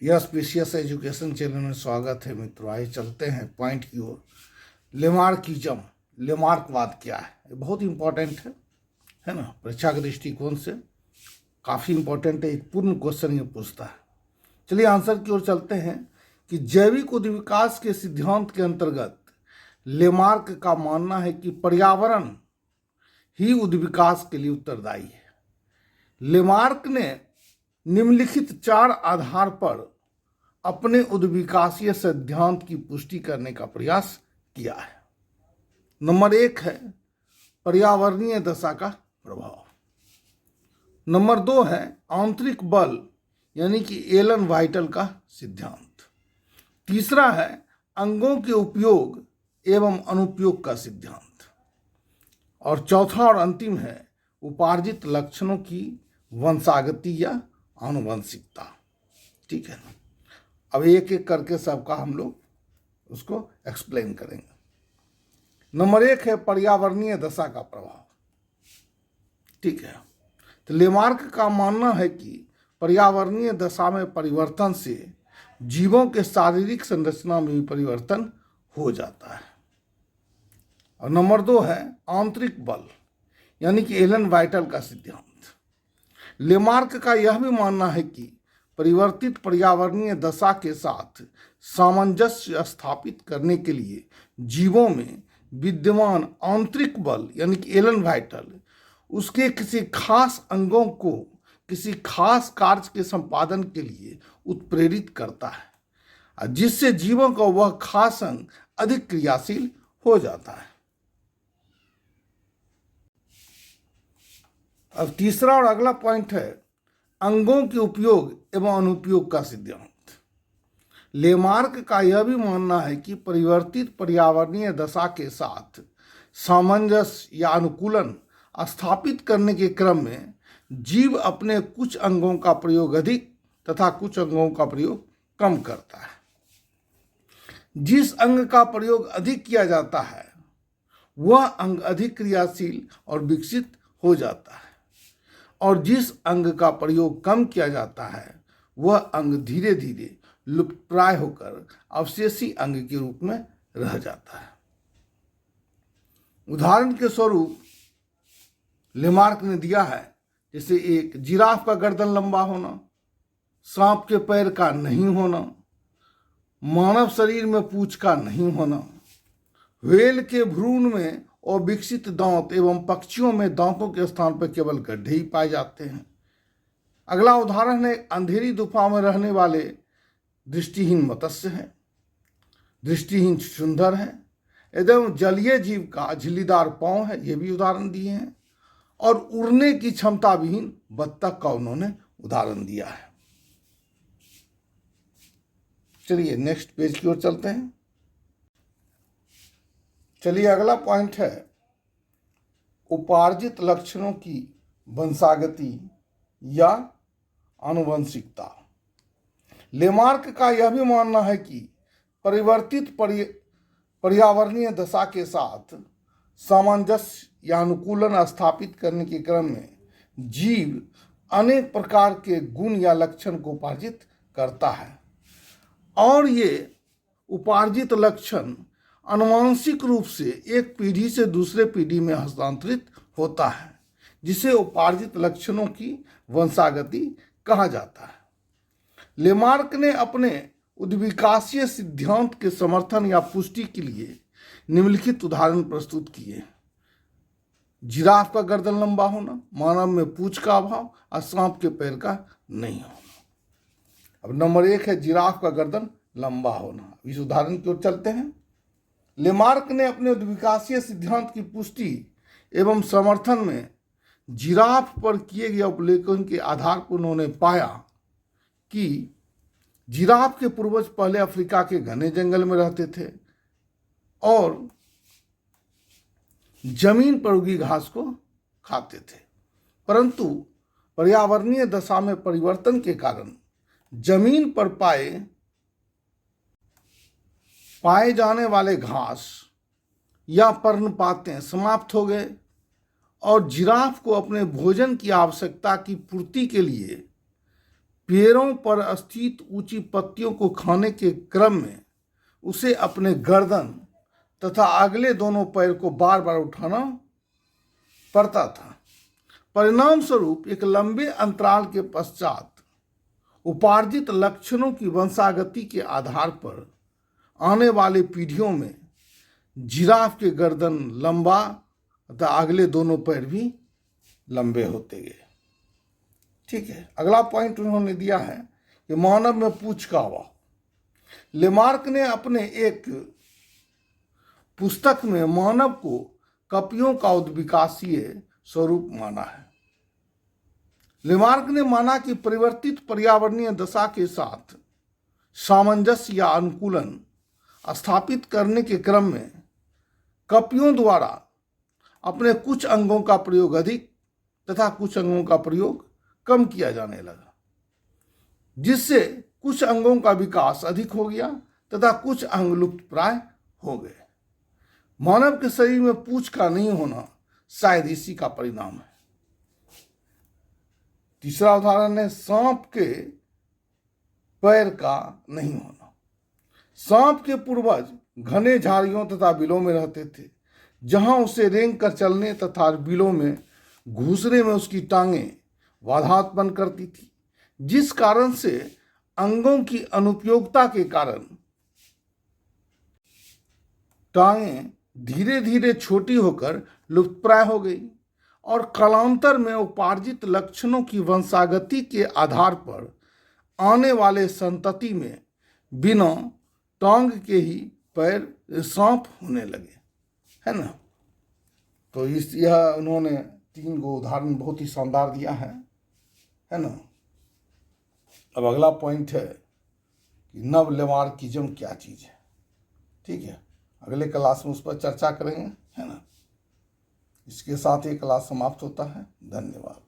Yes PCS education channel में स्वागत है मित्रों। आइए चलते हैं पॉइंट की ओर। लेमार्किज्म, लेमार्कवाद क्या है? ये बहुत इंपॉर्टेंट है ना, परीक्षा के दृष्टिकोण से काफ़ी इंपॉर्टेंट है। एक पूर्ण क्वेश्चन ये पूछता है। चलिए आंसर की ओर चलते हैं कि जैविक उद्विकास के सिद्धांत के अंतर्गत लेमार्क का मानना है कि पर्यावरण ही उद्विकास के लिए उत्तरदायी है। लेमार्क ने निम्नलिखित 4 आधार पर अपने उद्विकासीय सिद्धांत की पुष्टि करने का प्रयास किया है। नंबर 1 है पर्यावरणीय दशा का प्रभाव। नंबर 2 है आंतरिक बल यानी कि एलन वाइटल का सिद्धांत। तीसरा है अंगों के उपयोग एवं अनुपयोग का सिद्धांत। और चौथा और अंतिम है उपार्जित लक्षणों की वंशागति या आनुवंशिकता। ठीक है ना, अब एक एक करके सबका हम लोग उसको एक्सप्लेन करेंगे। नंबर 1 है पर्यावरणीय दशा का प्रभाव। ठीक है, तो लेमार्क का मानना है कि पर्यावरणीय दशा में परिवर्तन से जीवों के शारीरिक संरचना में भी परिवर्तन हो जाता है। और नंबर 2 है आंतरिक बल यानी कि एलन वाइटल का सिद्धांत। लेमार्क का यह भी मानना है कि परिवर्तित पर्यावरणीय दशा के साथ सामंजस्य स्थापित करने के लिए जीवों में विद्यमान आंतरिक बल यानी कि एलन वाइटल उसके किसी खास अंगों को किसी खास कार्य के संपादन के लिए उत्प्रेरित करता है, जिससे जीवों का वह खास अंग अधिक क्रियाशील हो जाता है। अब तीसरा और अगला पॉइंट है अंगों के उपयोग एवं अनुपयोग का सिद्धांत। लेमार्क का यह भी मानना है कि परिवर्तित पर्यावरणीय दशा के साथ सामंजस्य या अनुकूलन स्थापित करने के क्रम में जीव अपने कुछ अंगों का प्रयोग अधिक तथा कुछ अंगों का प्रयोग कम करता है। जिस अंग का प्रयोग अधिक किया जाता है वह अंग अधिक क्रियाशील और विकसित हो जाता है, और जिस अंग का प्रयोग कम किया जाता है वह अंग धीरे धीरे लुप्तप्राय होकर अवशेषी अंग के रूप में रह जाता है। उदाहरण के स्वरूप लेमार्क ने दिया है जैसे एक जिराफ का गर्दन लंबा होना, सांप के पैर का नहीं होना, मानव शरीर में पूंछ का नहीं होना, व्हेल के भ्रूण में और विकसित दांत एवं पक्षियों में दांतों के स्थान पर केवल गड्ढे ही पाए जाते हैं। अगला उदाहरण है अंधेरी गुफा में रहने वाले दृष्टिहीन मत्स्य हैं, दृष्टिहीन चुकंदर है, एवं जलीय जीव का झिल्लीदार पांव है, ये भी उदाहरण दिए हैं। और उड़ने की क्षमता विहीन बत्तख का उन्होंने उदाहरण दिया है। चलिए नेक्स्ट पेज की ओर चलते हैं। चलिए अगला पॉइंट है उपार्जित लक्षणों की वंशागति या आनुवंशिकता। लेमार्क का यह भी मानना है कि परिवर्तित पर्यावरणीय दशा के साथ सामंजस्य या अनुकूलन स्थापित करने के क्रम में जीव अनेक प्रकार के गुण या लक्षण को उपार्जित करता है, और ये उपार्जित लक्षण आनुवंशिक रूप से एक पीढ़ी से दूसरे पीढ़ी में हस्तांतरित होता है, जिसे उपार्जित लक्षणों की वंशागति कहा जाता है। लेमार्क ने अपने उद्विकासीय सिद्धांत के समर्थन या पुष्टि के लिए निम्नलिखित उदाहरण प्रस्तुत किए। जिराफ का गर्दन लंबा होना, मानव में पूंछ का अभाव और सांप के पैर का नहीं होना। अब नंबर 1 है जिराफ का गर्दन लंबा होना। इस उदाहरण की ओर चलते हैं। लेमार्क ने अपने उद्विकासीय सिद्धांत की पुष्टि एवं समर्थन में जिराफ पर किए गए अवलोकन के आधार पर उन्होंने पाया कि जिराफ के पूर्वज पहले अफ्रीका के घने जंगल में रहते थे और जमीन पर उगी घास को खाते थे, परंतु पर्यावरणीय दशा में परिवर्तन के कारण जमीन पर पाए जाने वाले घास या पर्णपातें समाप्त हो गए और जिराफ को अपने भोजन की आवश्यकता की पूर्ति के लिए पेड़ों पर स्थित ऊंची पत्तियों को खाने के क्रम में उसे अपने गर्दन तथा अगले दोनों पैर को बार बार उठाना पड़ता था। परिणाम स्वरूप एक लंबे अंतराल के पश्चात उपार्जित लक्षणों की वंशागति के आधार पर आने वाले पीढ़ियों में जिराफ के गर्दन लंबा तथा अगले दोनों पैर भी लंबे होते गए। ठीक है, अगला पॉइंट उन्होंने दिया है कि मानव में पूंछ का अभाव। लेमार्क ने अपने एक पुस्तक में मानव को कपियों का उद्विकासीय स्वरूप माना है। लेमार्क ने माना कि परिवर्तित पर्यावरणीय दशा के साथ सामंजस्य या अनुकूलन स्थापित करने के क्रम में कपियों द्वारा अपने कुछ अंगों का प्रयोग अधिक तथा कुछ अंगों का प्रयोग कम किया जाने लगा, जिससे कुछ अंगों का विकास अधिक हो गया तथा कुछ अंग लुप्त प्राय हो गए। मानव के शरीर में पूंछ का नहीं होना शायद इसी का परिणाम है। तीसरा उदाहरण है सांप के पैर का नहीं होना। सांप के पूर्वज घने झाड़ियों तथा बिलों में रहते थे, जहां उसे रेंग कर चलने तथा बिलों में घुसने में उसकी टांगें बाधा उत्पन्न करती थी, जिस कारण से अंगों की अनुपयोगिता के कारण टांगें धीरे धीरे छोटी होकर लुप्तप्राय हो गई और कालांतर में उपार्जित लक्षणों की वंशागति के आधार पर आने वाले संतति में बिना टांग के ही पैर सांप होने लगे, है ना। तो यह उन्होंने 3 गो उदाहरण बहुत ही शानदार दिया है ना। अब अगला पॉइंट है कि नव लेमार्किज्म क्या चीज़ है। ठीक है, अगले क्लास में उस पर चर्चा करेंगे, है ना। इसके साथ ये क्लास समाप्त होता है। धन्यवाद।